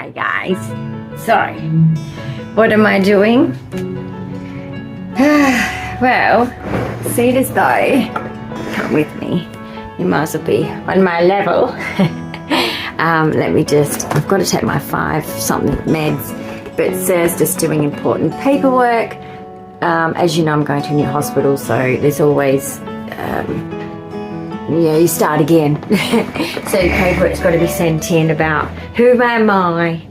Hi guys. So, what am I doing? Well, see this though. Come with me. You might as well be on my level. I've got to take my 5 something meds, but Sarah's just doing important paperwork. As you know, I'm going to a new hospital, so there's always, you start again. So paperwork's got to be sent in about who am I.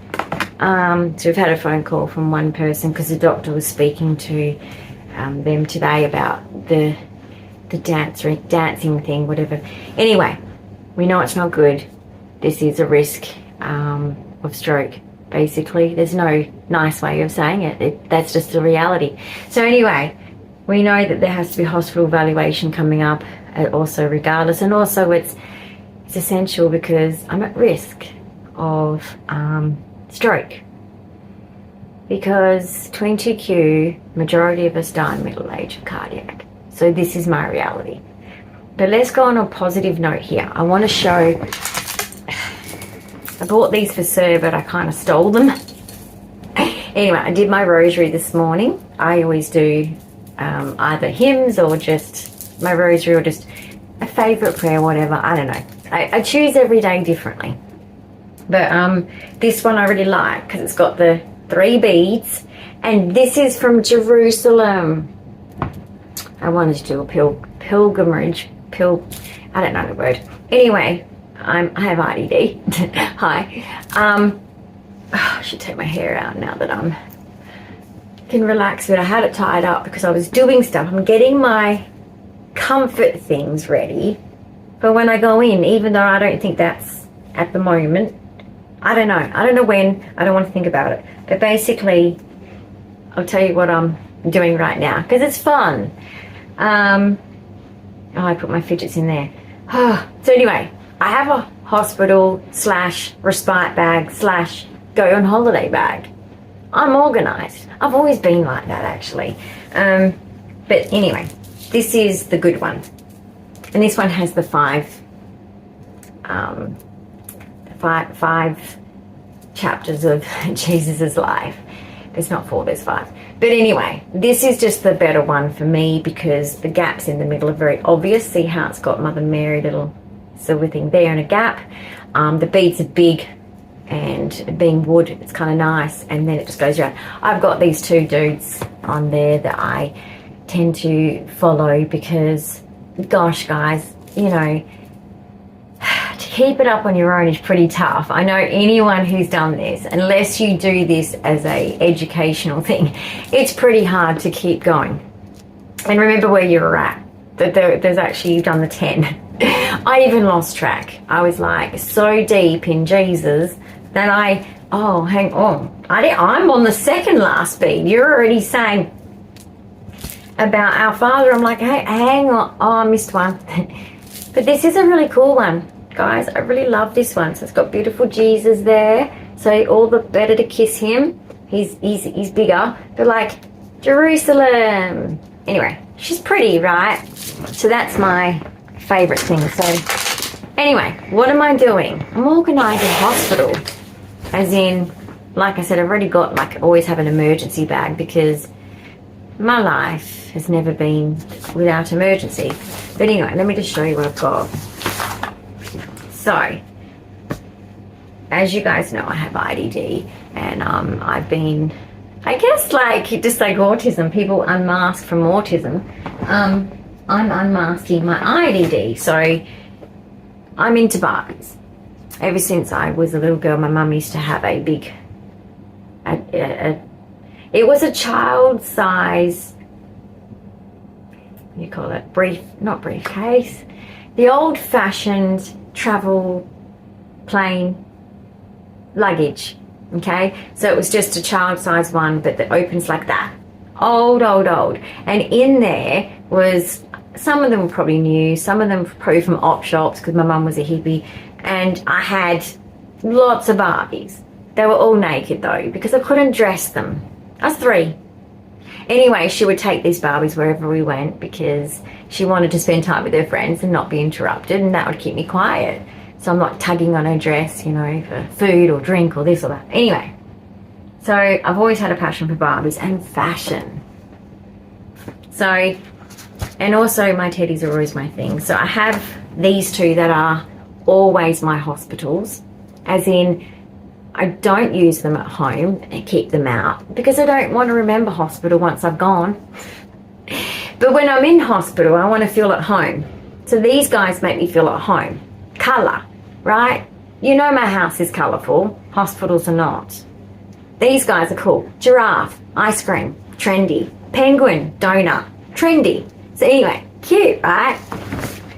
So we've had a phone call from one person because the doctor was speaking to them today about the dancing thing, whatever. Anyway, we know it's not good. This is a risk of stroke, basically. There's no nice way of saying it. That's just the reality. So anyway, we know that there has to be hospital evaluation coming up also regardless, and also it's essential because I'm at risk of stroke, because 22q majority of us die in middle age of cardiac. So this is my reality. But let's go on a positive note here. I want to show, I bought these for Sir, but I kind of stole them. Anyway, I did my rosary this morning. I always do either hymns or just my rosary or just a favourite prayer, whatever. I don't know. I choose every day differently. But this one I really like because it's got the 3 beads. And this is from Jerusalem. I wanted to do a pilgrimage. I don't know the word. Anyway, I have IDD. Hi. I should take my hair out now that I can relax a bit. I had it tied up because I was doing stuff. I'm getting my comfort things ready for when I go in, even though I don't think that's at the moment. I don't know when. I don't want to think about it. But basically, I'll tell you what I'm doing right now because it's fun. I put my fidgets in there. So anyway, I have a hospital / respite bag / go on holiday bag. I'm organised. I've always been like that, actually. But anyway, this is the good one. And this one has the 5 chapters of Jesus's life. There's not 4, there's 5. But anyway, this is just the better one for me because the gaps in the middle are very obvious. See how it's got Mother Mary little silver thing there and a gap. The beads are big, and being wood, it's kind of nice, and then it just goes around. I've got these 2 dudes on there that I tend to follow because, gosh guys, you know, to keep it up on your own is pretty tough. I know anyone who's done this, unless you do this as a educational thing, it's pretty hard to keep going. And remember where you were at. There's actually, you've done the 10. I even lost track. I was like so deep in Jesus that hang on. I'm on the 2nd last bead. You're already saying about our Father. I'm like, hey, hang on. Oh, I missed one. But this is a really cool one, guys. I really love this one. So it's got beautiful Jesus there. So all the better to kiss him. He's bigger. But like Jerusalem. Anyway, she's pretty, right? So that's my favourite thing. So anyway, what am I doing? I'm organising hospital. As in, like I said, I've already got, like, always have an emergency bag because my life has never been without emergency. But anyway, let me just show you what I've got. So, as you guys know, I have IDD, and I've been, I guess, like, just like autism, people unmask from autism. I'm unmasking my IDD, so I'm into Barbies. Ever since I was a little girl, my mum used to have a big, it was a child size, what do you call it, not briefcase, the old fashioned travel plane luggage, okay? So it was just a child size one, but that opens like that. Old. And in there was, some of them were probably new, some of them were probably from op shops because my mum was a hippie. And I had lots of Barbies. They were all naked though because I couldn't dress them. I was 3. Anyway, she would take these Barbies wherever we went because she wanted to spend time with her friends and not be interrupted, and that would keep me quiet. So I'm not tugging on her dress, you know, for food or drink or this or that. Anyway, so I've always had a passion for Barbies and fashion. So, and also my teddies are always my thing. So I have these two that are always my hospitals, as in I don't use them at home and keep them out because I don't want to remember hospital once I've gone. But when I'm in hospital, I want to feel at home. So these guys make me feel at home. Colour, right? You know my house is colourful. Hospitals are not. These guys are cool. Giraffe, ice cream, trendy. Penguin, donut, trendy. So anyway, cute, right?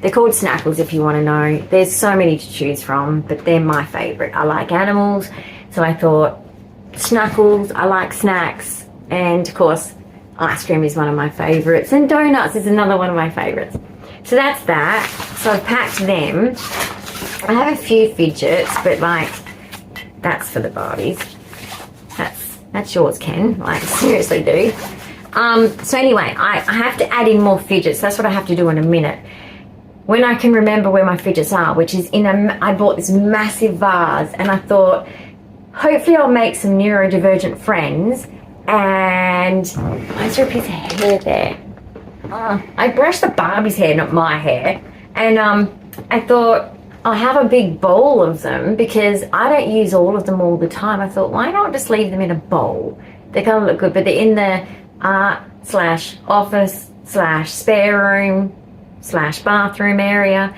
They're called Snackles if you want to know. There's so many to choose from, but they're my favourite. I like animals, so I thought Snackles, I like snacks, and of course ice cream is one of my favourites, and donuts is another one of my favourites. So that's that. So I've packed them. I have a few fidgets, but like, that's for the Barbies. That's yours, Ken. Like, seriously, dude. So anyway, I have to add in more fidgets. That's what I have to do in a minute. When I can remember where my fidgets are, which is I bought this massive vase, and I thought, hopefully I'll make some neurodivergent friends. And why is there a piece of hair there? I brushed the Barbie's hair, not my hair. And I thought, I'll have a big bowl of them because I don't use all of them all the time. I thought, why not just leave them in a bowl? They kind of look good, but they're in the art/office/spare room/bathroom area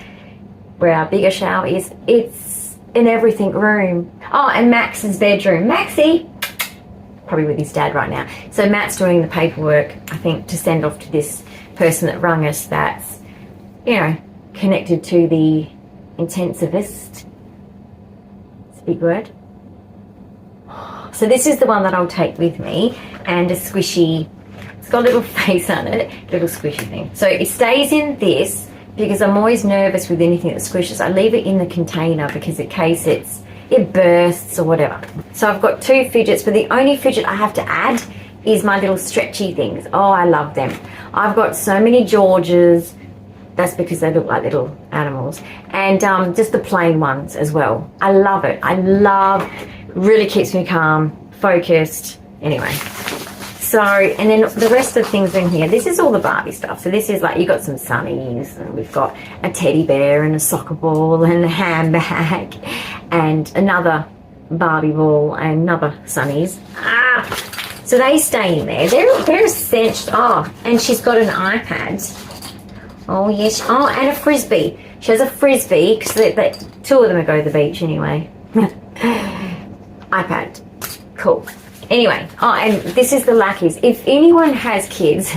where our bigger shower is. It's in everything room. Oh, and Max's bedroom. Maxie! Probably with his dad right now. So Matt's doing the paperwork, I think, to send off to this person that rung us that's, you know, connected to the intensivist. It's a big word. So this is the one that I'll take with me, and a squishy, it's got a little face on it, little squishy thing. So it stays in this because I'm always nervous with anything that squishes. I leave it in the container because in case it bursts or whatever. So I've got two fidgets, but the only fidget I have to add is my little stretchy things. Oh, I love them. I've got so many Georges. That's because they look like little animals. And just the plain ones as well. I love it. Really keeps me calm, focused. Anyway. So, and then the rest of the things in here, this is all the Barbie stuff. So this is like, you got some sunnies, and we've got a teddy bear and a soccer ball and a handbag and another Barbie ball and another sunnies. So they stay in there. They're essential. Oh, and she's got an iPad. Oh, yes. Oh, and a Frisbee. She has a Frisbee because two of them go to the beach anyway. iPad. Cool. Anyway, and this is the lackeys. If anyone has kids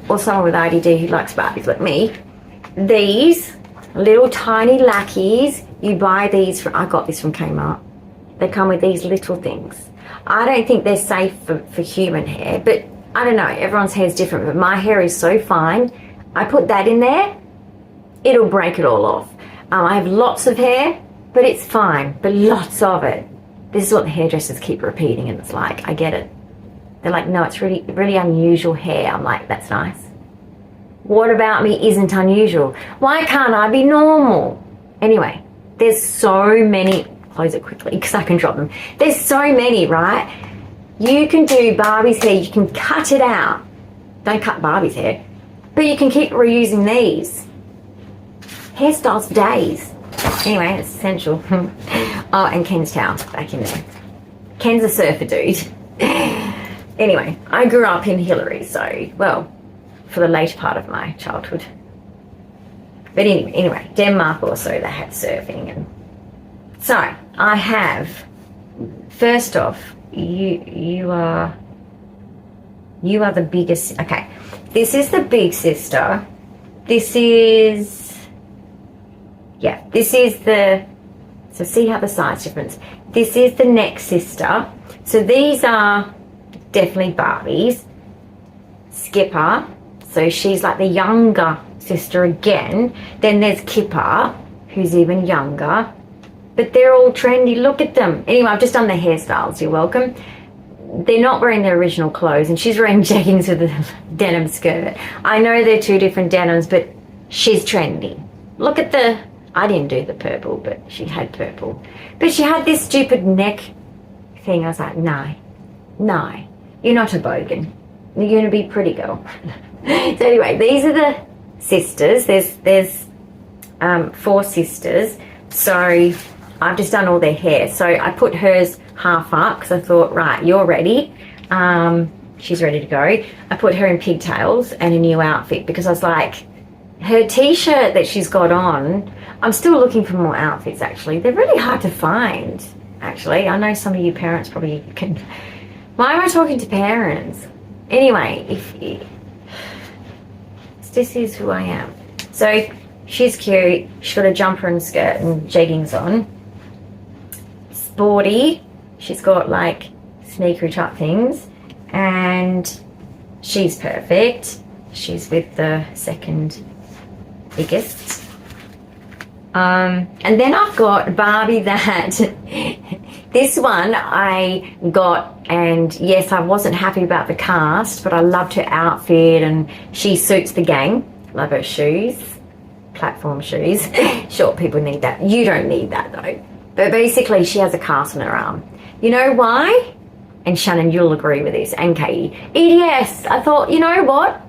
or someone with ADD who likes Barbies like me, these little tiny lackeys, you buy these I got this from Kmart. They come with these little things. I don't think they're safe for human hair, but I don't know. Everyone's hair is different, but my hair is so fine. I put that in there, it'll break it all off. I have lots of hair, but it's fine, but lots of it. This is what the hairdressers keep repeating, and it's like, I get it. They're like, no, it's really, really unusual hair. I'm like, that's nice. What about me isn't unusual? Why can't I be normal? Anyway, there's so many, close it quickly because I can drop them. There's so many, right? You can do Barbie's hair, you can cut it out. Don't cut Barbie's hair, but you can keep reusing these. Hairstyles for days. Anyway, it's essential. Oh, and Ken's towel back in there. Ken's a surfer dude. Anyway, I grew up in Hillary, so, well, for the later part of my childhood. But anyway, Denmark also, they had surfing. And so, I have, first off, you are the biggest, okay. This is the big sister. This is the, so see how the size difference. This is the next sister. So these are definitely Barbies. Skipper, so she's like the younger sister again. Then there's Kipper, who's even younger. But they're all trendy, look at them. Anyway, I've just done the hairstyles, you're welcome. They're not wearing their original clothes, and she's wearing jeggings with a denim skirt. I know they're two different denims, but she's trendy. Look at the I didn't do the purple, but she had purple. But she had this stupid neck thing. I was like, no, you're not a bogan. You're going to be pretty girl. So anyway, these are the sisters. There's 4 sisters. So I've just done all their hair. So I put hers half up because I thought, right, you're ready. She's ready to go. I put her in pigtails and a new outfit because I was like, her t-shirt that she's got on, I'm still looking for more outfits actually. They're really hard to find actually. I know some of you parents probably can. Why am I talking to parents? Anyway, this is who I am. So she's cute. She's got a jumper and skirt and jeggings on. Sporty. She's got like sneakery type things. And she's perfect. She's with the second biggest. And then I've got Barbie that this one I got, and yes, I wasn't happy about the cast, but I loved her outfit and she suits the gang. Love her shoes, platform shoes. Short people need that. You don't need that though. But basically she has a cast on her arm. You know why? And Shannon, you'll agree with this, and Katie. EDS. I thought, you know what?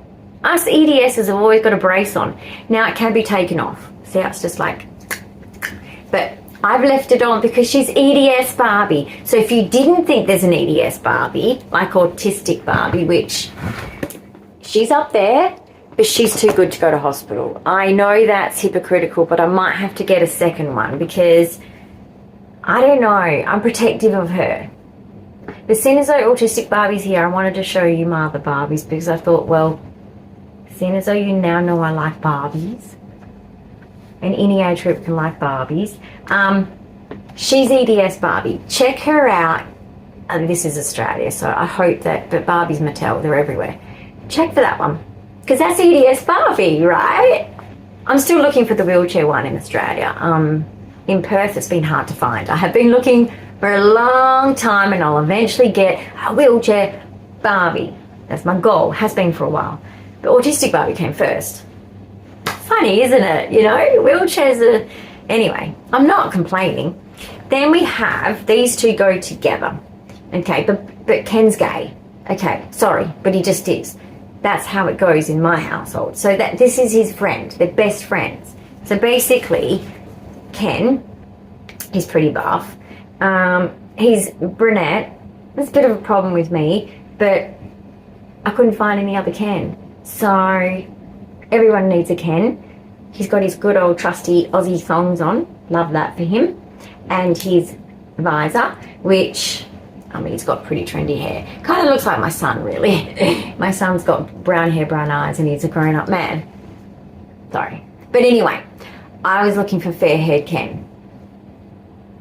Us EDSs have always got a brace on. Now it can be taken off. See how it's just like, but I've left it on because she's EDS Barbie. So if you didn't think there's an EDS Barbie, like Autistic Barbie, which she's up there, but she's too good to go to hospital. I know that's hypocritical, but I might have to get a second one because, I don't know, I'm protective of her. But seeing as though Autistic Barbie's here, I wanted to show you my other Barbies because I thought, well, seeing as though you now know I like Barbies, and any age group can like Barbies. She's EDS Barbie. Check her out. And this is Australia, so I hope that, but Barbie's Mattel, they're everywhere. Check for that one, because that's EDS Barbie, right? I'm still looking for the wheelchair one in Australia. In Perth, it's been hard to find. I have been looking for a long time, and I'll eventually get a wheelchair Barbie. That's my goal, has been for a while. But Autistic Barbie came first. Funny, isn't it? You know, wheelchairs are... Anyway, I'm not complaining. Then we have these two go together. Okay, but Ken's gay. Okay, sorry, but he just is. That's how it goes in my household. So that this is his friend. They're best friends. So basically, Ken, he's pretty buff. He's brunette. There's a bit of a problem with me, but I couldn't find any other Ken. So everyone needs a Ken. He's got his good old trusty Aussie thongs on. Love that for him. And his visor, which, I mean, he's got pretty trendy hair. Kind of looks like my son, really. My son's got brown hair, brown eyes, and he's a grown-up man. Sorry. But anyway, I was looking for fair-haired Ken.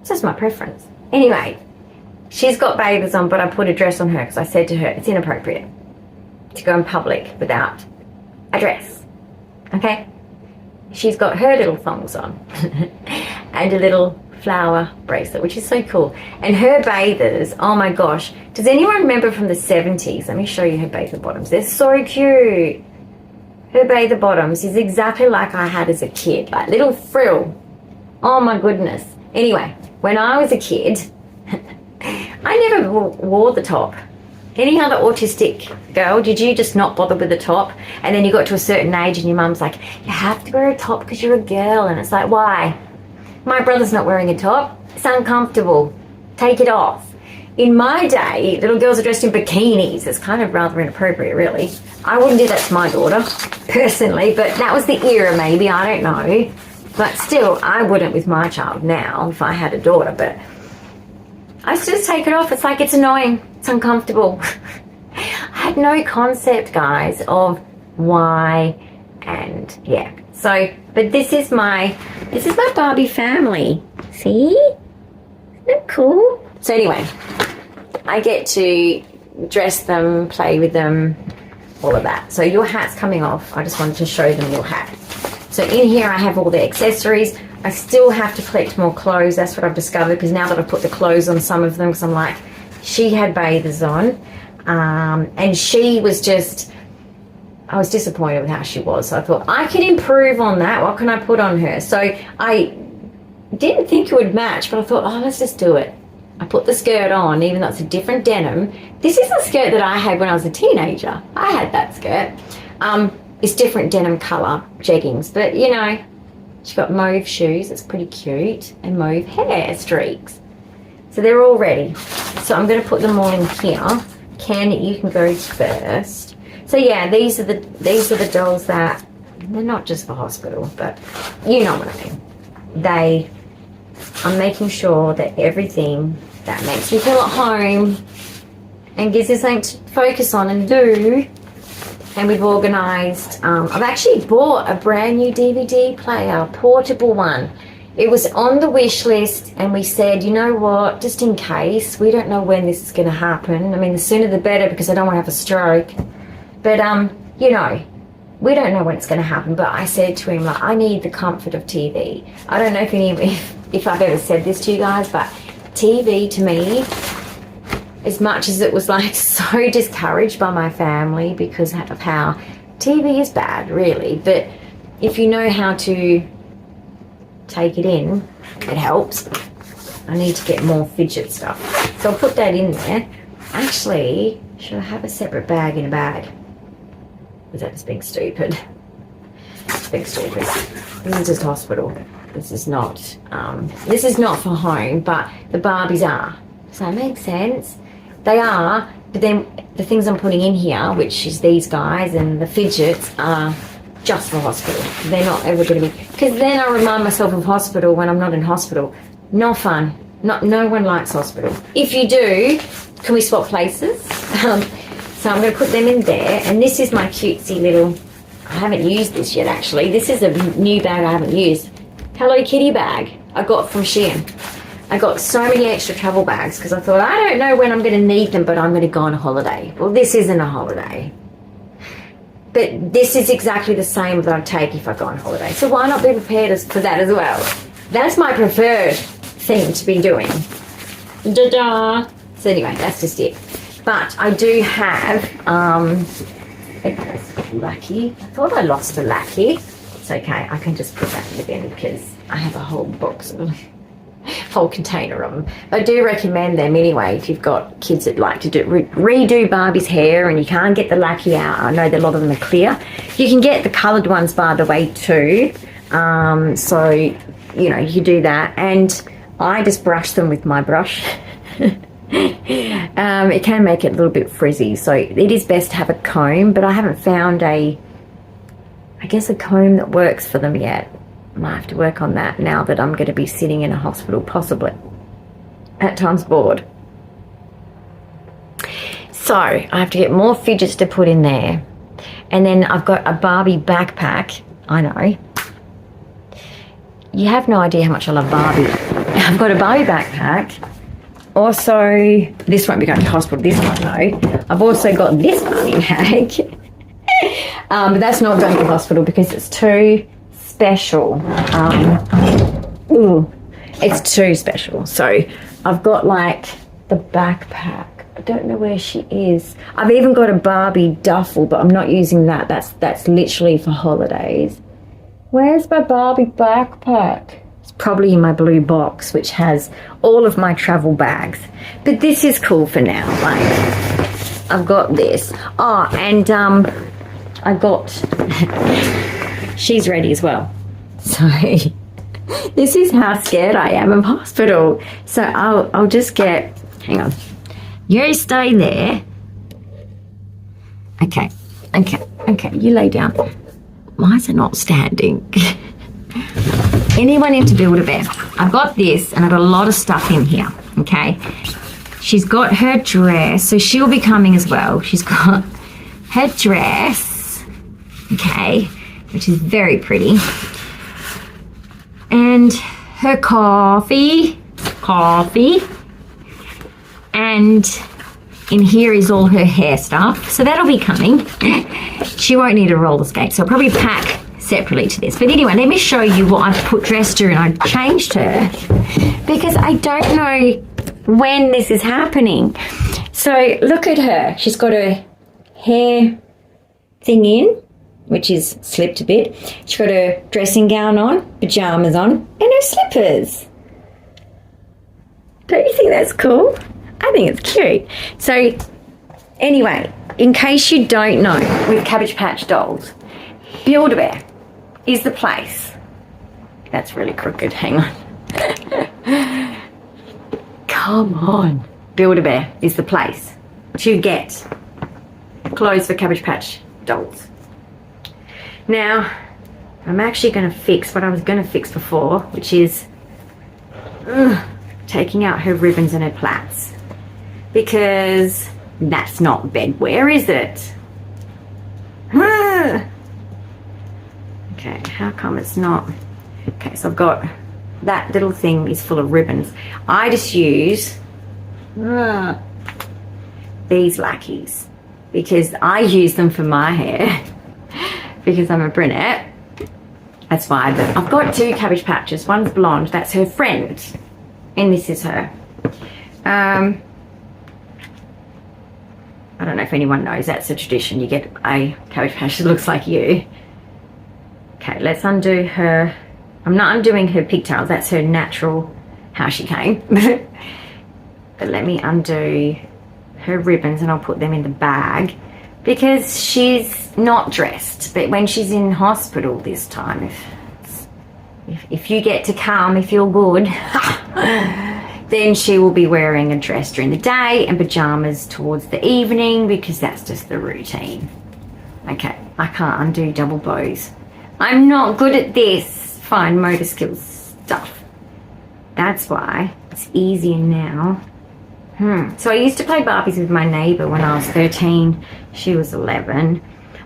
It's just my preference. Anyway, she's got bathers on, but I put a dress on her because I said to her, it's inappropriate to go in public without a dress. Okay? She's got her little thongs on and a little flower bracelet, which is so cool. And her bathers, oh my gosh. Does anyone remember from the 70s? Let me show you her bather bottoms. They're so cute. Her bather bottoms is exactly like I had as a kid, like little frill. Oh my goodness. Anyway, when I was a kid, I never wore the top. Any other autistic girl, did you just not bother with the top? And then you got to a certain age and your mum's like, you have to wear a top because you're a girl. And it's like, why? My brother's not wearing a top. It's uncomfortable. Take it off. In my day, little girls are dressed in bikinis. It's kind of rather inappropriate, really. I wouldn't do that to my daughter, personally, but that was the era maybe, I don't know. But still, I wouldn't with my child now if I had a daughter, but I just take it off. It's like, it's annoying. It's uncomfortable. I had no concept, guys, of why, and yeah. So, but this is my Barbie family. See? Isn't it cool? So anyway, I get to dress them, play with them, all of that. So your hat's coming off. I just wanted to show them your hat. So in here I have all the accessories. I still have to collect more clothes. That's what I've discovered, because now that I've put the clothes on some of them, because I'm like, she had bathers on, and she was just, I was disappointed with how she was. So I thought, I can improve on that. What can I put on her? So I didn't think it would match, but I thought, oh, let's just do it. I put the skirt on, even though it's a different denim. This is a skirt that I had when I was a teenager. I had that skirt. It's different denim colour, jeggings. But, you know, she's got mauve shoes. It's pretty cute. And mauve hair streaks. So they're all ready. So I'm going to put them all in here. Ken, you can go first. So yeah, these are the dolls that, they're not just for hospital, but you know what I mean. I'm making sure that everything that makes me feel at home and gives us something to focus on and do. And we've organised, I've actually bought a brand new DVD player, a portable one. It was on the wish list, and we said, you know what, just in case, we don't know when this is going to happen. I mean, the sooner the better, because I don't want to have a stroke. But, you know, we don't know when it's going to happen. But I said to him, like, I need the comfort of TV. I don't know if I've ever said this to you guys, but TV to me, as much as it was like so discouraged by my family because of how TV is bad, really. But if you know how to take it in, it helps. I need to get more fidget stuff. So I'll put that in there. Actually, should I have a separate bag in a bag? Is that just being stupid? It's being stupid. This is just hospital. This is not for home, but the Barbies are. Does that make sense? They are, but then the things I'm putting in here, which is these guys and the fidgets, are just for hospital. They're not ever going to be, because then I remind myself of hospital when I'm not in hospital. Not fun. No one likes hospital. If you do, can we swap places? So I'm going to put them in there, and this is my cutesy little, I haven't used this yet actually. This is a new bag I haven't used. Hello Kitty bag I got from Shein. I got so many extra travel bags because I thought, I don't know when I'm going to need them, but I'm going to go on a holiday. Well, this isn't a holiday. But this is exactly the same that I'd take if I go on holiday. So why not be prepared for that as well? That's my preferred thing to be doing. Da-da! So anyway, that's just it. But I do have, Lucky. I thought I lost the Lucky. It's okay. I can just put that in the bin because I have a whole box of them. Whole container of them. I do recommend them anyway if you've got kids that like to redo Barbie's hair and you can't get the Lucky out. I know that a lot of them are clear. You can get the coloured ones, by the way, too. So, you know, you do that. And I just brush them with my brush. It can make it a little bit frizzy, so it is best to have a comb, but I haven't found a comb that works for them yet. I might have to work on that now that I'm going to be sitting in a hospital, possibly at times bored. So I have to get more fidgets to put in there, and then I've got a Barbie backpack. I know you have no idea how much I love Barbie. I've got a Barbie backpack. Also, this won't be going to hospital, this one though. I've also got this Barbie bag. But that's not going to hospital because it's too special. It's too special. So I've got like the backpack. I don't know where she is. I've even got a Barbie duffel, but I'm not using that. That's literally for holidays. Where's my Barbie backpack? Probably in my blue box, which has all of my travel bags. But this is cool for now. Like, I've got this. Oh, and I got she's ready as well. So this is how scared I am of hospital. So I'll just get, hang on. You stay there. Okay. You lay down. Why is it not standing? Anyone into Build-A-Bear? I've got this, and I've got a lot of stuff in here, okay? She's got her dress, so she'll be coming as well. She's got her dress, okay, which is very pretty. And her coffee. And in here is all her hair stuff. So that'll be coming. She won't need a roller skate, so I'll probably pack separately to this. But anyway, let me show you what I've dressed her in. I changed her because I don't know when this is happening. So look at her. She's got her hair thing in, which is slipped a bit. She's got her dressing gown on, pyjamas on, and her slippers. Don't you think that's cool? I think it's cute. So anyway, in case you don't know, with Cabbage Patch dolls, Build-A-Bear is the place. That's really crooked, hang on. Come on. Build-A-Bear is the place to get clothes for Cabbage Patch dolls. Now, I'm actually going to fix what I was going to fix before, which is taking out her ribbons and her plaits, because that's not bedwear, is it? Okay, how come it's not? Okay, so I've got that little thing is full of ribbons. I just use these lackeys because I use them for my hair because I'm a brunette. That's why. But I've got two Cabbage Patches. One's blonde, that's her friend, and this is her. I don't know if anyone knows, that's a tradition. You get a Cabbage Patch that looks like you. Okay, let's undo her. I'm not undoing her pigtails, that's her natural, how she came. But let me undo her ribbons and I'll put them in the bag because she's not dressed. But when she's in hospital this time, if you get to come, if you're good, then she will be wearing a dress during the day and pajamas towards the evening because that's just the routine. Okay, I can't undo double bows. I'm not good at this fine motor skills stuff. That's why it's easier now. So I used to play Barbies with my neighbour when I was 13. She was 11.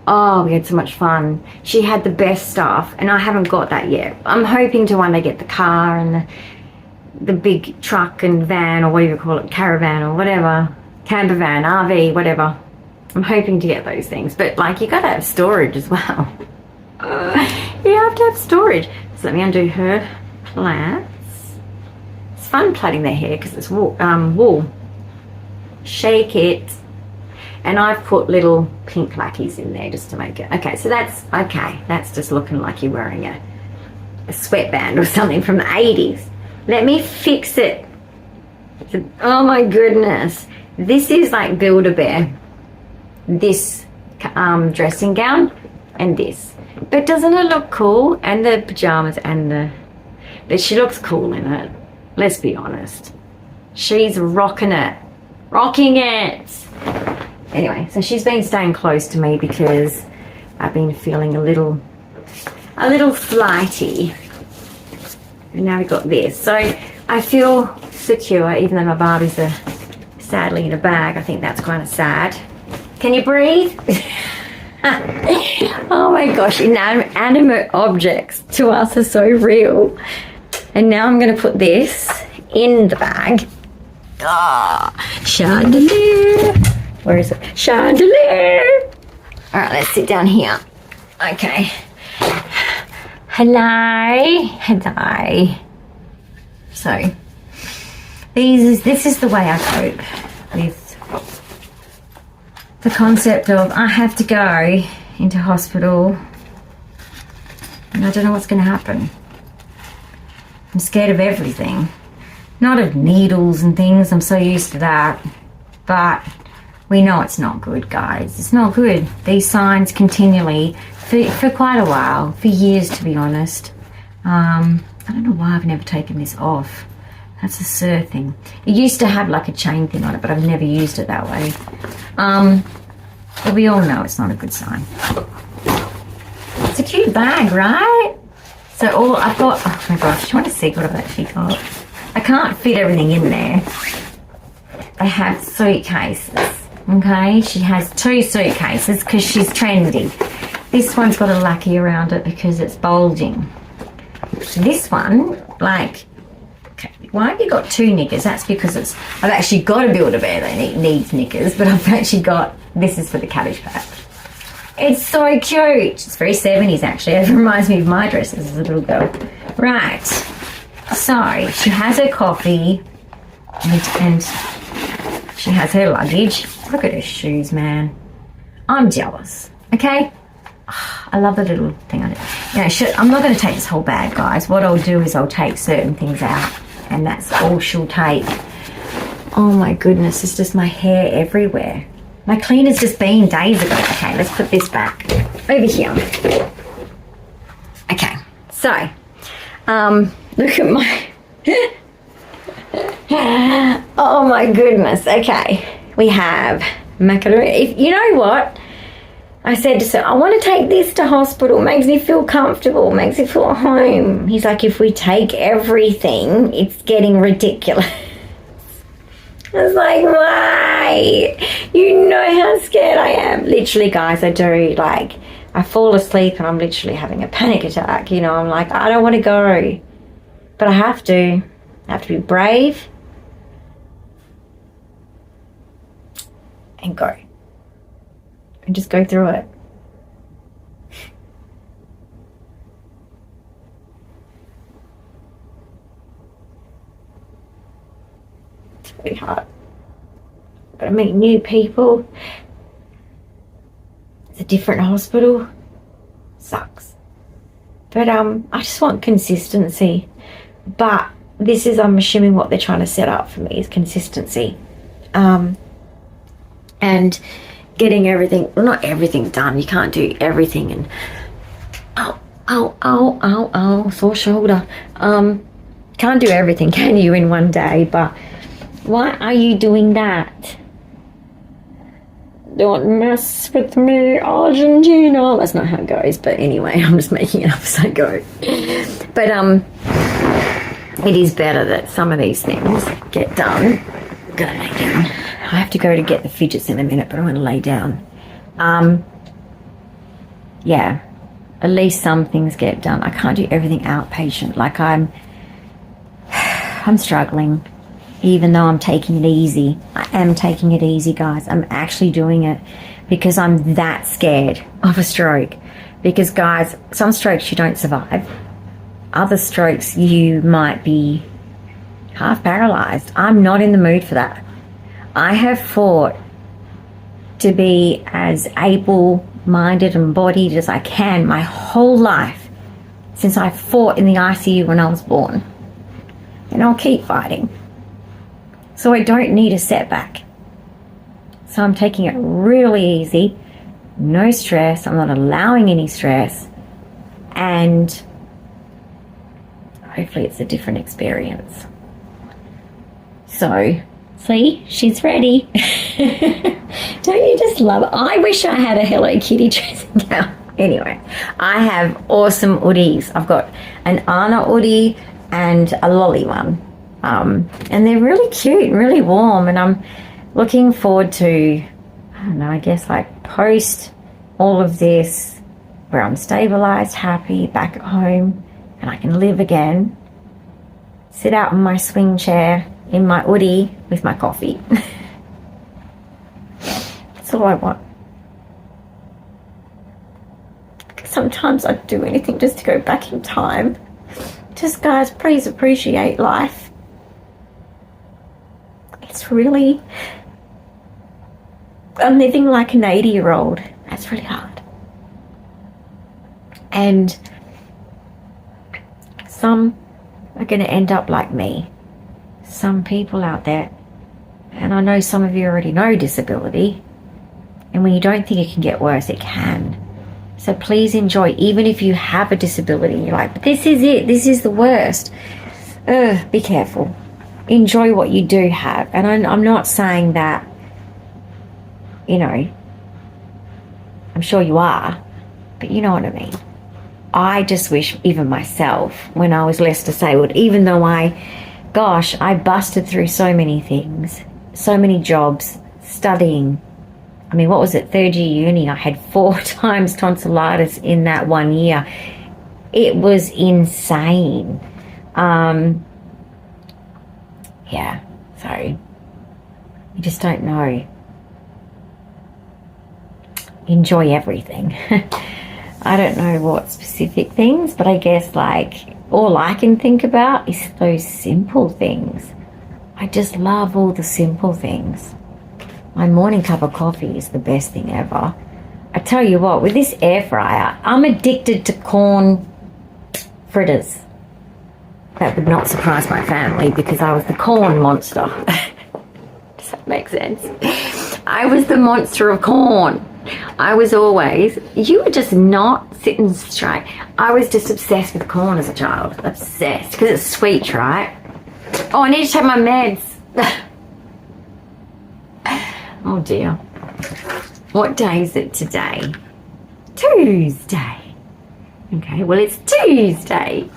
Oh, we had so much fun. She had the best stuff and I haven't got that yet. I'm hoping to one day get the car and the big truck and van, or whatever you call it, caravan or whatever, camper van, RV, whatever. I'm hoping to get those things, but like you gotta have storage as well. You have to have storage. So let me undo her plaits. It's fun plaiting their hair because it's wool. Shake it. And I've put little pink lackeys in there just to make it. Okay, so that's okay. That's just looking like you're wearing a sweatband or something from the 80s. Let me fix it. Oh my goodness. This is like Build-A-Bear. This dressing gown and this. But doesn't it look cool? And the pajamas and the... But she looks cool in it. Let's be honest. She's rocking it. Rocking it. Anyway, so she's been staying close to me because I've been feeling a little flighty. And now we've got this. So I feel secure even though my Barbies are sadly in a bag. I think that's kind of sad. Can you breathe? Oh my gosh, inanimate objects to us are so real. And now I'm going to put this in the bag. Chandelier. Where is it? Chandelier. All right, let's sit down here. Okay. Hello. So, this is the way I cope with the concept of I have to go into hospital and I don't know what's going to happen. I'm scared of everything. Not of needles and things, I'm so used to that. But we know it's not good, guys. It's not good. These signs continually, for quite a while, for years to be honest. I don't know why I've never taken this off. That's a sir thing. It used to have like a chain thing on it, but I've never used it that way. But we all know it's not a good sign. It's a cute bag, right? So all I've got, oh my gosh, do you want to see what I've actually got? I can't fit everything in there. I have suitcases, okay? She has 2 suitcases because she's trendy. This one's got a lackey around it because it's bulging. This one, like, okay, why have you got 2 knickers? That's because I've actually got a Build-A-Bear that needs knickers, but I've actually got, this is for the Cabbage Patch. It's so cute. It's very 70s actually. It reminds me of my dresses as a little girl. Right. So she has her coffee and she has her luggage. Look at her shoes, man. I'm jealous. Okay? I love the little thing on it. I'm not going to take this whole bag, guys. What I'll do is I'll take certain things out, and that's all she'll take. Oh my goodness, it's just my hair everywhere. My cleaner's just been days ago. Okay, let's put this back over here. Okay, so, look at my... Oh my goodness. Okay, we have macaroni. You know what? I said to him, I want to take this to hospital. It makes me feel comfortable. It makes me feel at home. He's like, if we take everything, it's getting ridiculous. I was like, why? You know how scared I am. Literally, guys, I fall asleep and I'm literally having a panic attack. You know, I'm like, I don't want to go. But I have to. I have to be brave and go. And just go through it. It's really hard. Gotta meet new people. It's a different hospital. Sucks. But I just want consistency. But this is, I'm assuming, what they're trying to set up for me is consistency. And getting everything, well, not everything done. You can't do everything. And sore shoulder. Can't do everything, can you, in one day? But why are you doing that? Don't mess with me, Argentina. That's not how it goes. But anyway, I'm just making it up as I go. But it is better that some of these things get done. I'm gonna lay down. I have to go to get the fidgets in a minute, but I'm going to lay down. Yeah, at least some things get done. I can't do everything outpatient. Like I'm struggling, even though I'm taking it easy. I am taking it easy, guys. I'm actually doing it because I'm that scared of a stroke. Because, guys, some strokes you don't survive. Other strokes you might be half paralyzed. I'm not in the mood for that. I have fought to be as able-minded and bodied as I can my whole life since I fought in the ICU when I was born. And I'll keep fighting. So I don't need a setback. So I'm taking it really easy. No stress. I'm not allowing any stress. And hopefully it's a different experience. So... see, she's ready. Don't you just love it? I wish I had a Hello Kitty dressing gown. Anyway, I have awesome hoodies. I've got an Anna hoodie and a Lolly one. And they're really cute and really warm. And I'm looking forward to, I don't know, I guess like post all of this where I'm stabilized, happy, back at home, and I can live again. Sit out in my swing chair in my hoodie with my coffee. That's all I want. Sometimes I'd do anything just to go back in time. Just, guys, please appreciate life. It's really... I'm living like an 80-year-old. That's really hard. And some are going to end up like me. Some people out there, and I know some of you already know disability, and when you don't think it can get worse, it can. So please enjoy, even if you have a disability, you're like, but this is it, this is the worst. Be careful. Enjoy what you do have. And I'm not saying that, you know, I'm sure you are, but you know what I mean. I just wish, even myself, when I was less disabled, even though I busted through so many things, so many jobs, studying. I mean, what was it, third year uni? I had 4 times tonsillitis in that 1 year. It was insane. Yeah, so you just don't know. Enjoy everything. I don't know what specific things, but I guess like all I can think about is those simple things. I just love all the simple things. My morning cup of coffee is the best thing ever. I tell you what, with this air fryer, I'm addicted to corn fritters. That would not surprise my family because I was the corn monster. Does that make sense? I was the monster of corn. I was always, you were just not sitting straight. I was just obsessed with corn as a child. Obsessed. Because it's sweet, right? Oh, I need to take my meds. Oh dear. What day is it today? Tuesday. Okay, well it's Tuesday.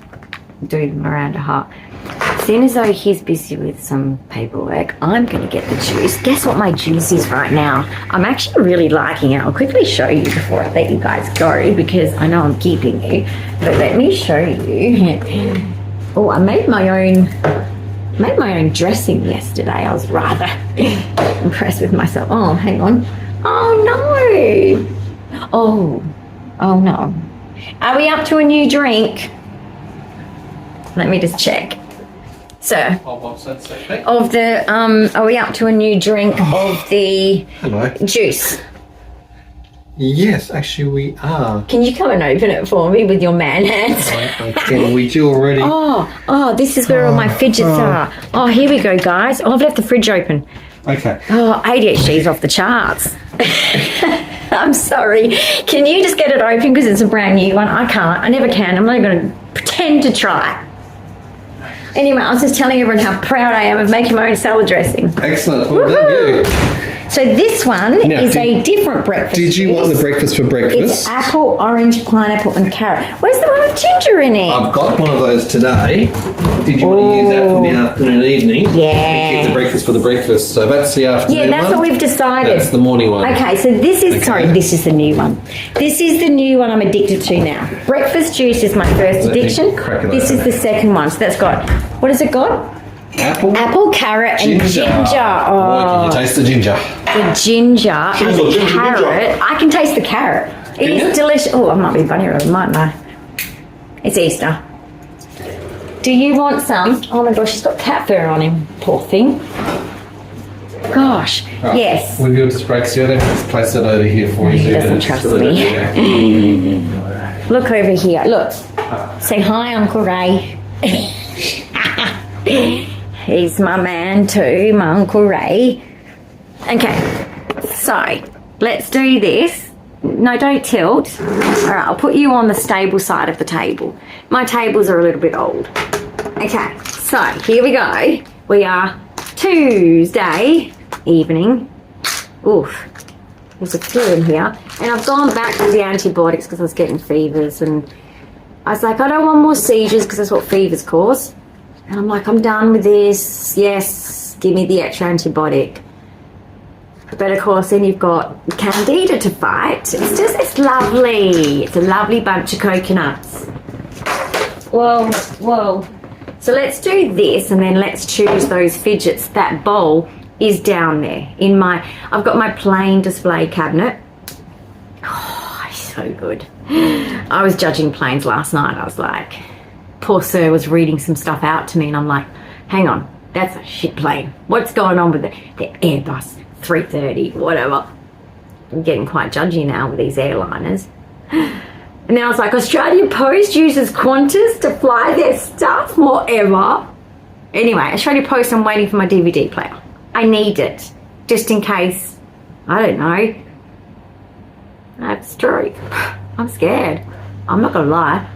Do Miranda Hart. As soon as though he's busy with some paperwork, I'm going to get the juice. Guess what my juice is right now? I'm actually really liking it. I'll quickly show you before I let you guys go because I know I'm keeping you. But let me show you. Oh, I made my own dressing yesterday. I was rather impressed with myself. Oh, hang on. Oh no. Oh no. Are we up to a new drink? Let me just check. Sir, of the, are we up to a new drink of the juice? Yes, actually we are. Can you come and open it for me with your man hands? Okay, we do already. Oh, this is where all my fidgets are. Oh, here we go, guys. Oh, I've left the fridge open. Okay. Oh, ADHD is off the charts. I'm sorry. Can you just get it open because it's a brand new one? I can't. I never can. I'm not going to pretend to try. Anyway, I was just telling everyone how proud I am of making my own salad dressing. Excellent. Well done, you. So this one is a different breakfast. Did you want the breakfast for breakfast? It's apple, orange, pineapple and carrot. Where's the one with ginger in it? I've got one of those today. Did you want to use that for the afternoon and evening? Yeah. Keep the breakfast for the breakfast. So that's the afternoon Yeah, that's one. what we've decided. That's the morning one. Okay, so this is, sorry, this is the new one. This is the new one I'm addicted to now. Breakfast juice is my first addiction. This is the second one. So that's got, what has it got? Apple, carrot, and ginger. Oh, can you taste the ginger? The ginger and the carrot. I can taste the carrot. It is delicious. Oh, I might be bunny rabbit, mightn't I? It's Easter. Do you want some? Oh my gosh, he's got cat fur on him. Poor thing. Gosh, yes. We'll do this break together. Let's place it over here for you. He doesn't trust me. Look over here. Look. Say hi, Uncle Ray. He's my man too, my Uncle Ray. Okay, so let's do this. No, don't tilt. All right, I'll put you on the stable side of the table. My tables are a little bit old. Okay, so here we go. We are Tuesday evening. Oof, there's a flu in here. And I've gone back to the antibiotics because I was getting fevers. And I was like, I don't want more seizures because that's what fevers cause. And I'm like, I'm done with this. Yes, give me the extra antibiotic. But of course, then you've got candida to fight. It's lovely. It's a lovely bunch of coconuts. Whoa. So let's do this and then let's choose those fidgets. That bowl is down there in I've got my plain display cabinet. Oh, it's so good. I was judging planes last night. I was like, poor sir was reading some stuff out to me and I'm like, hang on, that's a shit plane. What's going on with the Airbus 330, whatever. I'm getting quite judgy now with these airliners. And then I was like, Australia Post uses Qantas to fly their stuff, whatever. Anyway, Australia Post, I'm waiting for my DVD player. I need it, just in case, I don't know, I have a stroke. I'm scared. I'm not gonna lie.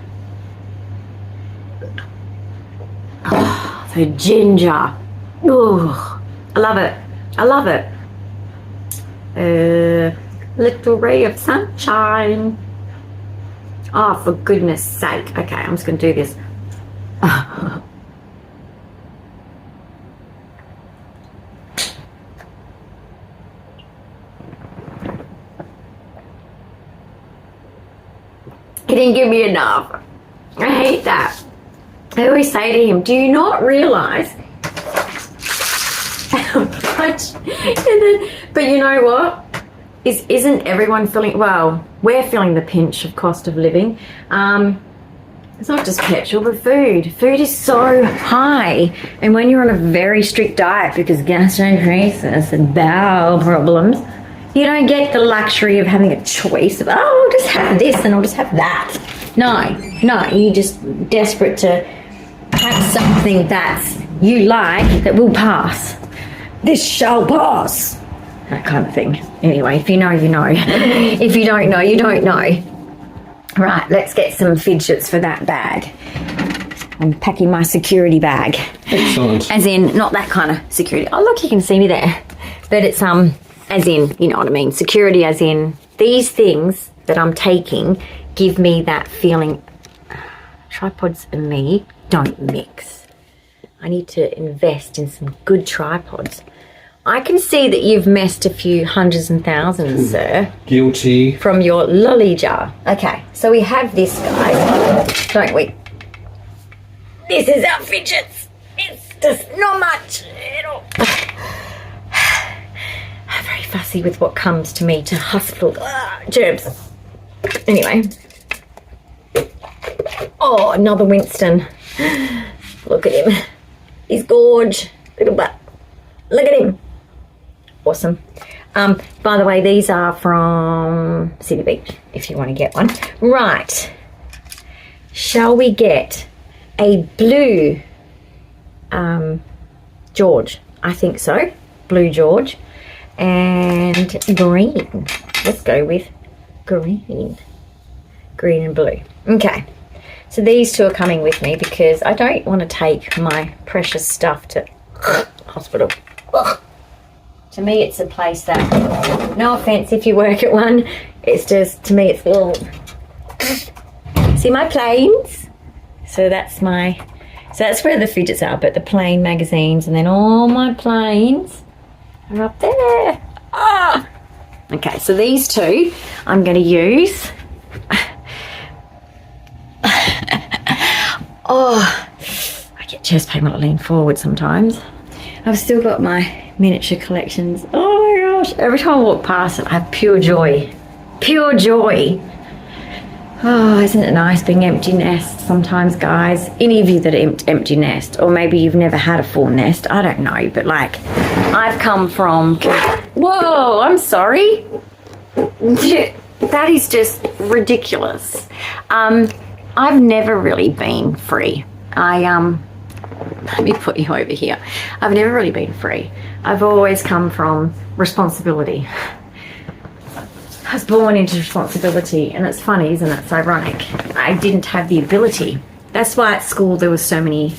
Oh, so ginger. Ooh, I love it. I love it. Little ray of sunshine. Oh, for goodness sake. Okay, I'm just going to do this. He didn't give me enough. I hate that. I always say to him, do you not realise how much? But you know what? Isn't everyone feeling, well, we're feeling the pinch of cost of living. It's not just petrol, but food. Food is so high. And when you're on a very strict diet because gastroparesis and bowel problems, You don't get the luxury of having a choice of, oh, I'll just have this and I'll just have that. No, you're just desperate to have something that's you like that will pass. This shall pass. That kind of thing. Anyway, if you know, you know. If you don't know, you don't know. Right, let's get some fidgets for that bag. I'm packing my security bag. Excellent. As in, not that kind of security. Oh, look, you can see me there. But it's, as in, you know what I mean. Security as in, these things that I'm taking give me that feeling. Tripods and me don't mix. I need to invest in some good tripods. I can see that you've messed a few hundreds and thousands, sir. Guilty. From your lolly jar. Okay, so we have this, guys, don't we? This is our fidgets. It's just not much at all. I'm very fussy with what comes to me to hospital. Germs. Anyway. Oh, another Winston. Look at him. He's gorge. Little butt. Look at him. Awesome. By the way, these are from City Beach, if you want to get one. Right. Shall we get a blue George? I think so. Blue George. And green. Let's go with green. Green and blue. Okay. So these two are coming with me because I don't want to take my precious stuff to hospital. Ugh. To me, it's a place that, no offense if you work at one, it's just, to me, it's little. See my planes? So that's where the fidgets are, but the plane magazines, and then all my planes are up there. Ah! Okay, so these two I'm going to use. Oh, I get chest pain when I lean forward sometimes. I've still got my miniature collections. Oh my gosh, every time I walk past it, I have pure joy. Pure joy. Oh, isn't it nice being empty nest sometimes, guys? Any of you that are empty nest, or maybe you've never had a full nest, I don't know, but like, I've come from, whoa, I'm sorry. That is just ridiculous. I've never really been free. Let me put you over here. I've never really been free. I've always come from responsibility. I was born into responsibility, and it's funny, isn't it? It's ironic. I didn't have the ability. That's why at school there were so many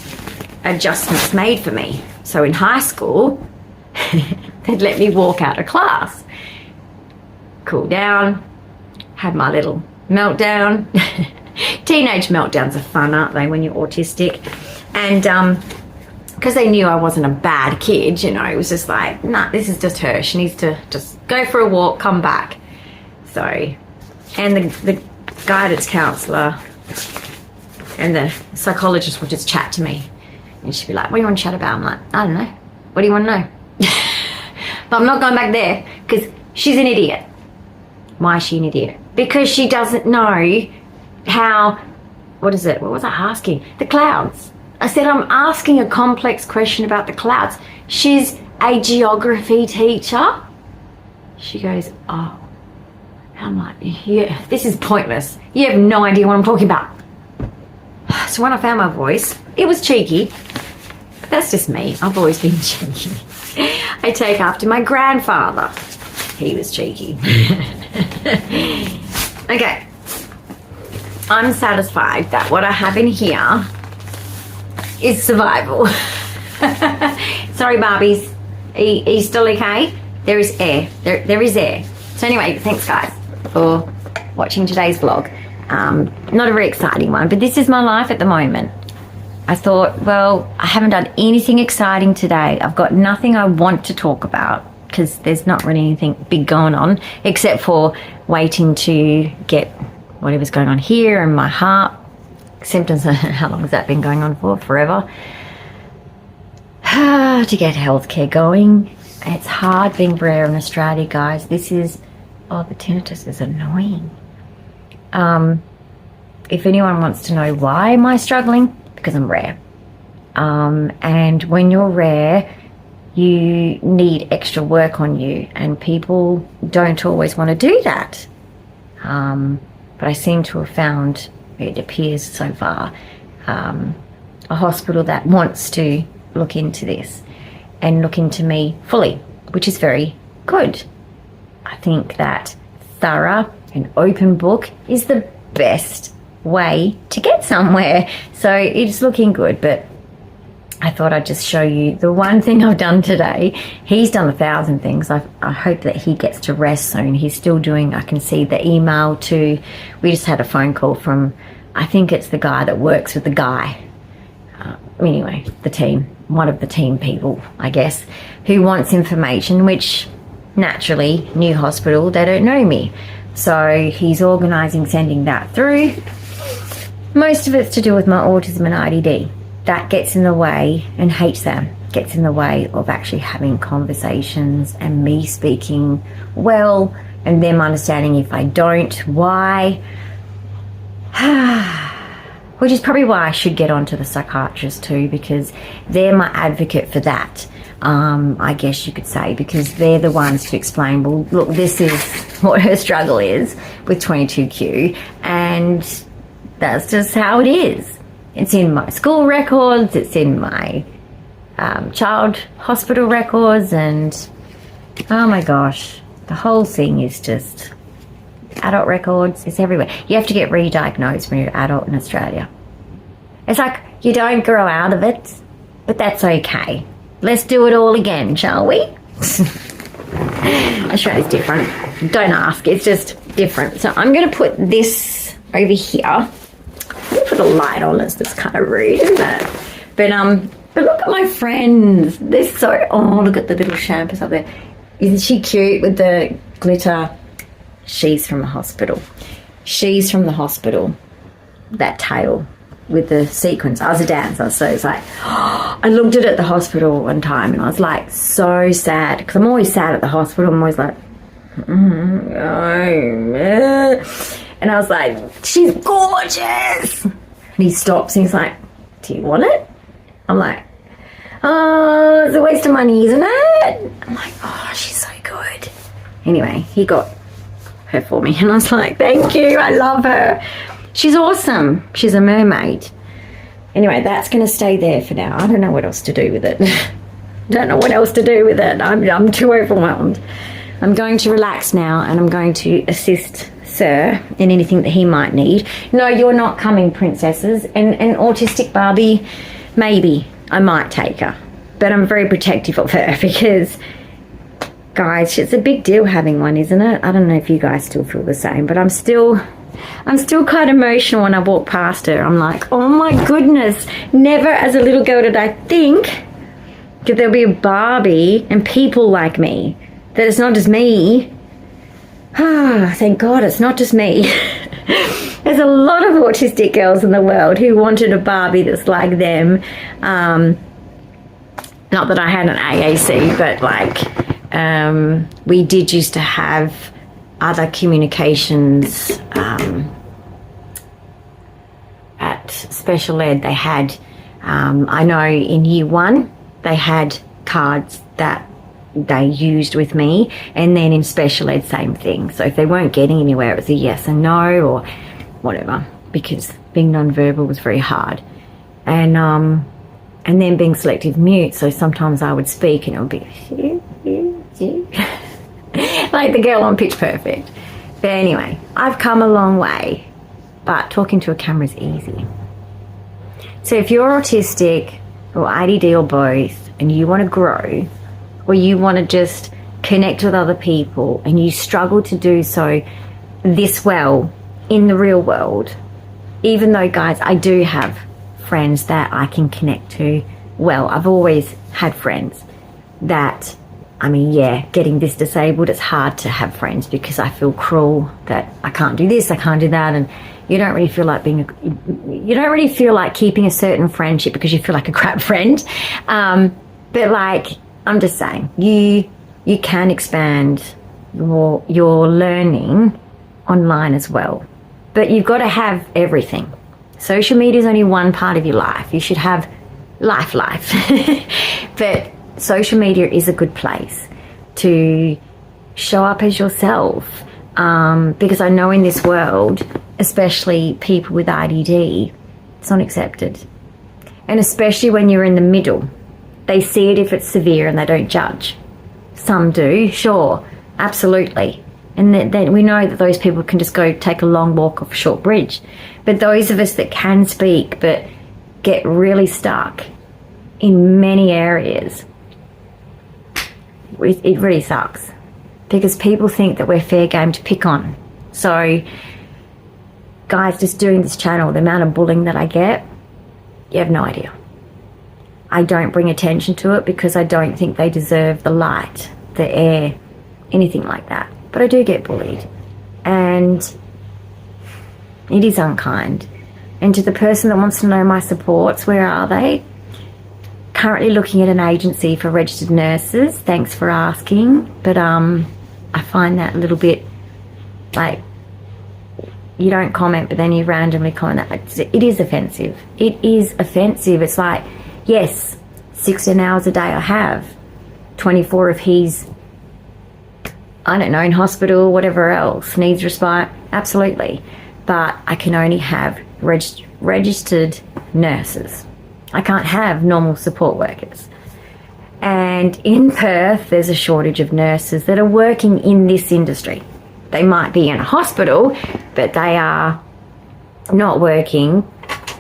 adjustments made for me. So in high school, they'd let me walk out of class, cool down, had my little meltdown. Teenage meltdowns are fun, aren't they, when you're autistic? And because they knew I wasn't a bad kid, you know, it was just like, nah, this is just her. She needs to just go for a walk, come back. So, and the guidance counsellor and the psychologist would just chat to me. And she'd be like, what do you want to chat about? I'm like, I don't know. What do you want to know? But I'm not going back there because she's an idiot. Why is she an idiot? Because she doesn't know how, what is it? What was I asking? The clouds. I said, I'm asking a complex question about the clouds. She's a geography teacher. She goes, oh. I'm like, yeah, this is pointless. You have no idea what I'm talking about. So when I found my voice, it was cheeky. But that's just me. I've always been cheeky. I take after my grandfather. He was cheeky. Okay. I'm satisfied that what I have in here is survival. Sorry, Barbies. Are you still okay? There is air. There is air. So anyway, thanks guys for watching today's vlog. Not a very exciting one, but this is my life at the moment. I thought, well, I haven't done anything exciting today. I've got nothing I want to talk about because there's not really anything big going on except for waiting to get whatever's going on here and my heart symptoms. How long has that been going on for? Forever. To get healthcare going. It's hard being rare in Australia, guys. This is, oh, the tinnitus is annoying. If anyone wants to know why am I struggling, because I'm rare. And when you're rare, you need extra work on you, and people don't always want to do that. But I seem to have found, it appears so far, a hospital that wants to look into this and look into me fully, which is very good. I think that thorough and open book is the best way to get somewhere. So it's looking good, but I thought I'd just show you the one thing I've done today. He's done 1,000 things. I hope that he gets to rest soon. He's still doing, I can see the email to, we just had a phone call from, I think it's the guy that works with the guy. Anyway, the team, one of the team people, I guess, who wants information, which naturally, new hospital, they don't know me. So he's organising sending that through. Most of it's to do with my autism and IDD. That gets in the way, and HSAM gets in the way of actually having conversations and me speaking well, and them understanding if I don't, why. Which is probably why I should get onto the psychiatrist too, because they're my advocate for that. I guess you could say, because they're the ones to explain, well, look, this is what her struggle is with 22q, and that's just how it is. It's in my school records, it's in my child hospital records, and oh my gosh, the whole thing is just adult records, it's everywhere. You have to get re-diagnosed when you're an adult in Australia. It's like you don't grow out of it, but that's okay. Let's do it all again, shall we? Australia's different. Don't ask, it's just different. So I'm going to put this over here. I'm going to put a light on this. That's kind of rude, isn't it? But look at my friends. They're so, oh, look at the little champers up there. Isn't she cute with the glitter? She's from the hospital. She's from the hospital. That tail with the sequins. I was a dancer, so it's like, oh, I looked at it at the hospital one time and I was like so sad, because I'm always sad at the hospital. I'm always like, and I was like, she's gorgeous. And he stops and he's like, do you want it? I'm like, oh, it's a waste of money, isn't it? I'm like, oh, she's so good. Anyway, he got her for me and I was like, thank you, I love her. She's awesome. She's a mermaid. Anyway, that's going to stay there for now. I don't know what else to do with it. Don't know what else to do with it. I'm too overwhelmed. I'm going to relax now and I'm going to assist Sir in anything that he might need. No, you're not coming, princesses. And autistic Barbie, maybe I might take her. But I'm very protective of her because, guys, it's a big deal having one, isn't it? I don't know if you guys still feel the same, but I'm still quite emotional when I walk past her. I'm like, oh my goodness, never as a little girl did I think that there'll be a Barbie and people like me, that it's not just me. Ah, thank God it's not just me. There's a lot of autistic girls in the world who wanted a Barbie that's like them. Not that I had an AAC, but like we did used to have other communications at special ed. They had, I know in year 1, they had cards that they used with me, and then in special ed, same thing. So if they weren't getting anywhere, it was a yes and no or whatever, because being non-verbal was very hard. And then being selective mute, so sometimes I would speak and it would be like the girl on Pitch Perfect. But anyway, I've come a long way, but talking to a camera is easy. So if you're autistic or ADD or both, and you want to grow, or you want to just connect with other people, and you struggle to do so this well in the real world, even though, guys, I do have friends that I can connect to well. I've always had friends that, I mean, yeah, getting this disabled, it's hard to have friends because I feel cruel that I can't do this, I can't do that, and you don't really feel like you don't really feel like keeping a certain friendship because you feel like a crap friend. But like, I'm just saying, you can expand your learning online as well. But you've got to have everything. Social media is only one part of your life. You should have life. But social media is a good place to show up as yourself, because I know in this world, especially people with IDD, it's not accepted. And especially when you're in the middle, they see it if it's severe and they don't judge. Some do, sure, absolutely. And then we know that those people can just go take a long walk off a short bridge. But those of us that can speak but get really stuck in many areas, it really sucks, because people think that we're fair game to pick on. So, guys, just doing this channel, the amount of bullying that I get, you have no idea. I don't bring attention to it because I don't think they deserve the light, the air, anything like that. But I do get bullied, and it is unkind. And to the person that wants to know my supports, where are they? Currently looking at an agency for registered nurses. Thanks for asking. But I find that a little bit like, you don't comment, but then you randomly comment that. It is offensive. It is offensive. It's like, yes, 16 hours a day I have. 24 if he's, I don't know, in hospital, whatever else, needs respite, absolutely. But I can only have registered nurses. I can't have normal support workers. And in Perth, there's a shortage of nurses that are working in this industry. They might be in a hospital, but they are not working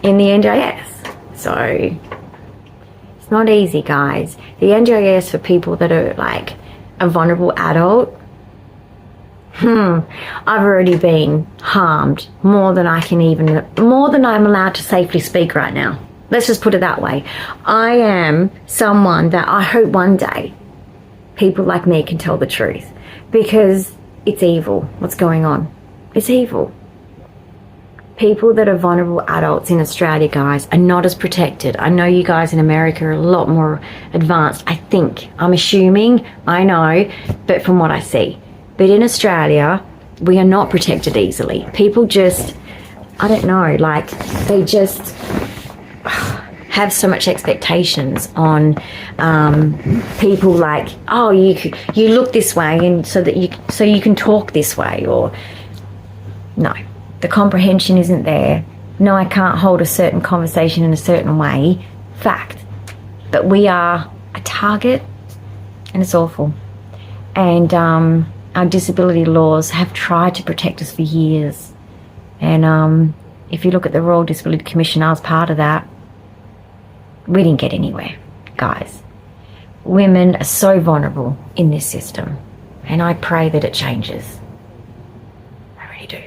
in the NDIS. So it's not easy, guys. The NDIS for people that are like a vulnerable adult, I've already been harmed more than I'm allowed to safely speak right now. Let's just put it that way. I am someone that I hope one day people like me can tell the truth, because it's evil what's going on. It's evil. People that are vulnerable adults in Australia, guys, are not as protected. I know you guys in America are a lot more advanced, I think. I'm assuming, I know, but from what I see. But in Australia, we are not protected easily. People just, I don't know, like, they just have so much expectations on people, like, oh, you look this way, and so you can talk this way, or no, the comprehension isn't there. No, I can't hold a certain conversation in a certain way. Fact. But we are a target, and it's awful. And our disability laws have tried to protect us for years. And if you look at the Royal Disability Commission, I was part of that. We didn't get anywhere, guys. Women are so vulnerable in this system, and I pray that it changes. I really do.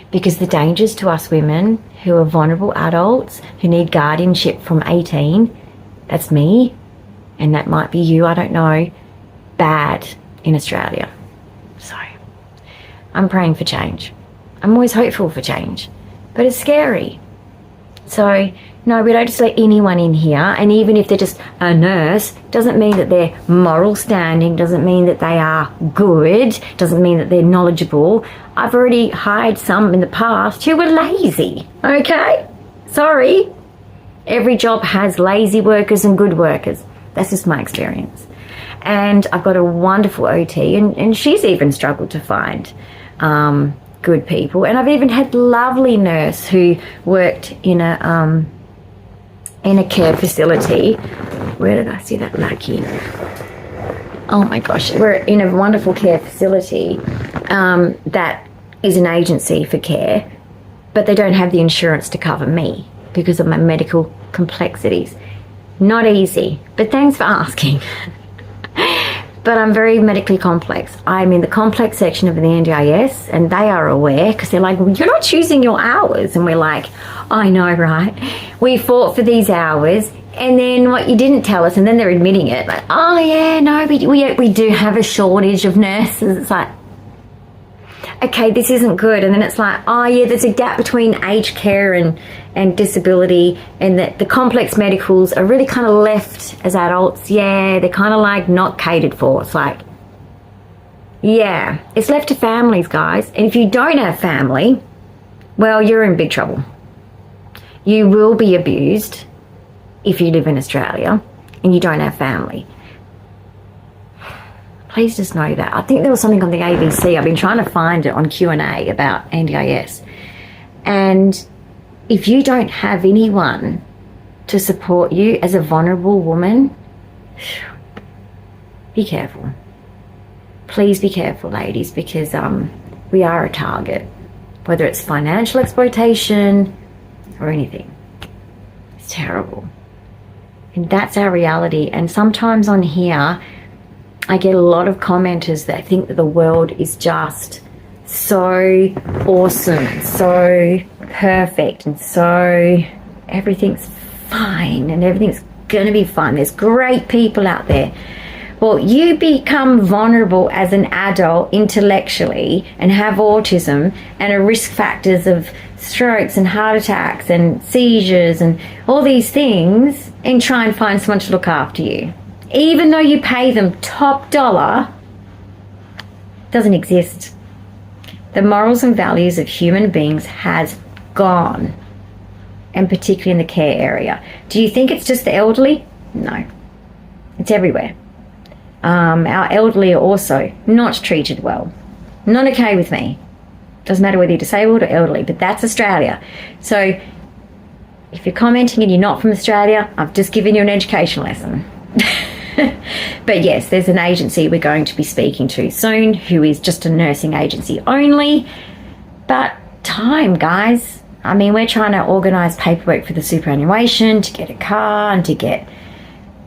Because the dangers to us women who are vulnerable adults, who need guardianship from 18, that's me, and that might be you, I don't know, bad in Australia. So I'm praying for change. I'm always hopeful for change, but it's scary. So no, we don't just let anyone in here, and even if they're just a nurse, doesn't mean that their moral standing, doesn't mean that they are good, doesn't mean that they're knowledgeable. I've already hired some in the past who were lazy, okay? Sorry. Every job has lazy workers and good workers. That's just my experience. And I've got a wonderful OT, and she's even struggled to find good people. And I've even had lovely nurse who worked in a care facility. Where did I see that lucky? Oh my gosh, we're in a wonderful care facility that is an agency for care, but they don't have the insurance to cover me because of my medical complexities. Not easy, but thanks for asking. But I'm very medically complex. I'm in the complex section of the NDIS, and they are aware, because they're like, well, you're not choosing your hours. And we're like, I know, right? We fought for these hours, and then what you didn't tell us, and then they're admitting it. Like, oh yeah, no, we do have a shortage of nurses. It's like, okay, this isn't good. And then it's like, oh yeah, there's a gap between aged care and disability, and that the complex medicals are really kind of left as adults. Yeah, they're kind of like not catered for. It's like, yeah, it's left to families, guys. And if you don't have family, well, you're in big trouble. You will be abused if you live in Australia. and you don't have family. Please just know that. I think there was something on the ABC. I've been trying to find it on Q&A about NDIS. And if you don't have anyone to support you as a vulnerable woman, be careful. Please be careful, ladies, because we are a target, whether it's financial exploitation or anything. It's terrible. And that's our reality. And sometimes on here, I get a lot of commenters that think that the world is just so awesome, and so perfect, and so everything's fine and everything's going to be fine. There's great people out there. Well, you become vulnerable as an adult intellectually and have autism and are risk factors of strokes and heart attacks and seizures and all these things, and try and find someone to look after you. Even though you pay them top dollar, doesn't exist. The morals and values of human beings has gone, and particularly in the care area. Do you think it's just the elderly? No. It's everywhere. Our elderly are also not treated well. Not okay with me. Doesn't matter whether you're disabled or elderly, but that's Australia. So if you're commenting and you're not from Australia, I've just given you an education lesson. But yes, there's an agency we're going to be speaking to soon who is just a nursing agency only. But time, guys. I mean, we're trying to organise paperwork for the superannuation, to get a car and to get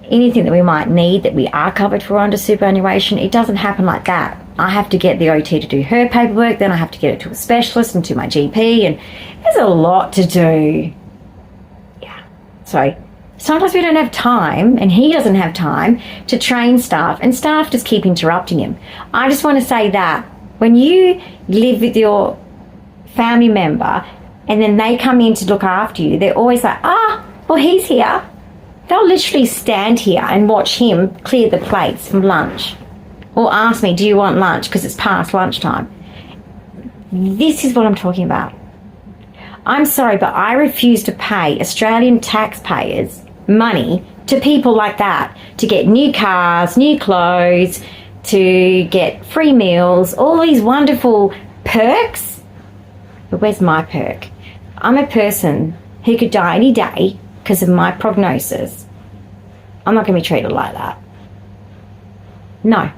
anything that we might need that we are covered for under superannuation. It doesn't happen like that. I have to get the OT to do her paperwork, then I have to get it to a specialist and to my GP, and there's a lot to do. Yeah. So sometimes we don't have time, and he doesn't have time to train staff, and staff just keep interrupting him. I just want to say that when you live with your family member and then they come in to look after you, they're always like, well, he's here. They'll literally stand here and watch him clear the plates from lunch, or ask me, do you want lunch, because it's past lunchtime. This is what I'm talking about. I'm sorry, but I refuse to pay Australian taxpayers money to people like that to get new cars, new clothes, to get free meals, all these wonderful perks. But where's my perk? I'm a person who could die any day because of my prognosis. I'm not going to be treated like that. No.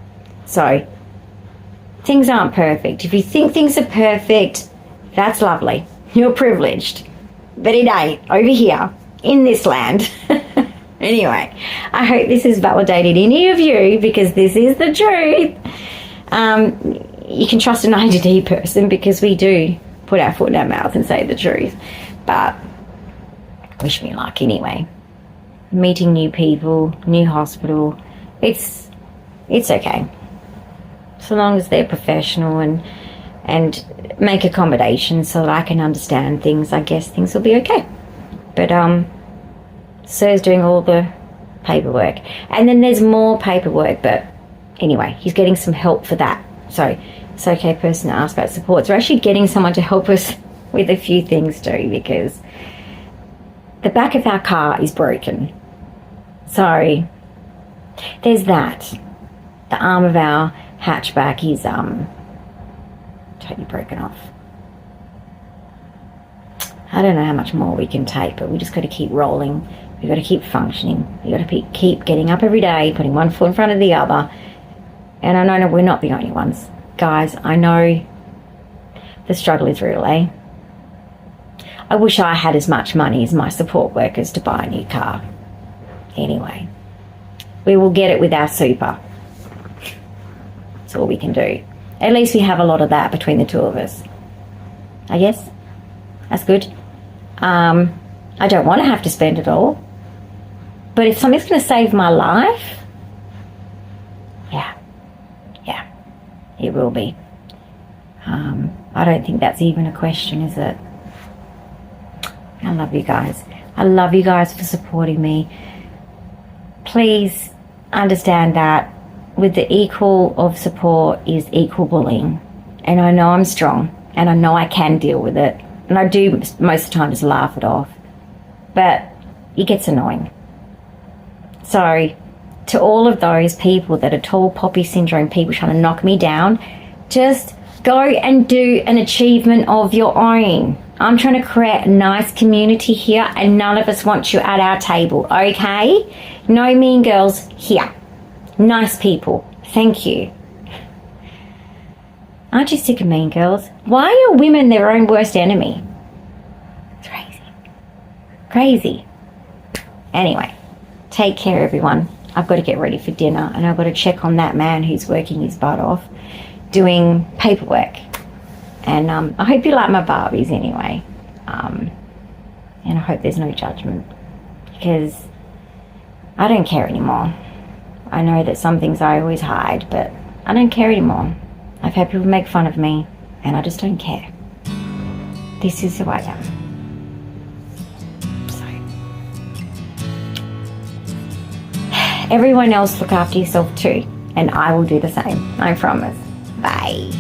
So, things aren't perfect. If you think things are perfect, that's lovely. You're privileged. But it ain't over here in this land. Anyway, I hope this has validated any of you, because this is the truth. You can trust an ADHD person, because we do put our foot in our mouth and say the truth. But wish me luck anyway. Meeting new people, new hospital, it's okay. So long as they're professional and make accommodations so that I can understand things, I guess things will be okay. But Sir's doing all the paperwork. And then there's more paperwork, but anyway, he's getting some help for that. So it's okay person to ask about supports. We're actually getting someone to help us with a few things too, because the back of our car is broken. So there's that. The arm of our hatchback is totally broken off. I don't know how much more we can take, but we just got to keep rolling. We've got to keep functioning. We've got to keep getting up every day, putting one foot in front of the other. And I know we're not the only ones. Guys, I know the struggle is real, eh? I wish I had as much money as my support workers to buy a new car. Anyway, we will get it with our super. That's all we can do. At least we have a lot of that between the two of us. I guess. That's good. I don't want to have to spend it all. But if something's going to save my life, yeah, it will be. I don't think that's even a question, is it? I love you guys. I love you guys for supporting me. Please understand that with the equal of support is equal bullying. And I know I'm strong, and I know I can deal with it. And I do most of the time just laugh it off. But it gets annoying. So, to all of those people that are tall poppy syndrome people trying to knock me down, just go and do an achievement of your own. I'm trying to create a nice community here, and none of us want you at our table, okay? No mean girls here. Nice people. Thank you. Aren't you sick of mean girls? Why are women their own worst enemy? It's crazy. Crazy. Anyway, take care, everyone. I've got to get ready for dinner, and I've got to check on that man who's working his butt off doing paperwork. And I hope you like my Barbies anyway. And I hope there's no judgment, because I don't care anymore. I know that some things I always hide, but I don't care anymore. I've had people make fun of me, and I just don't care. This is who I am. So, everyone else look after yourself too, and I will do the same. I promise. Bye.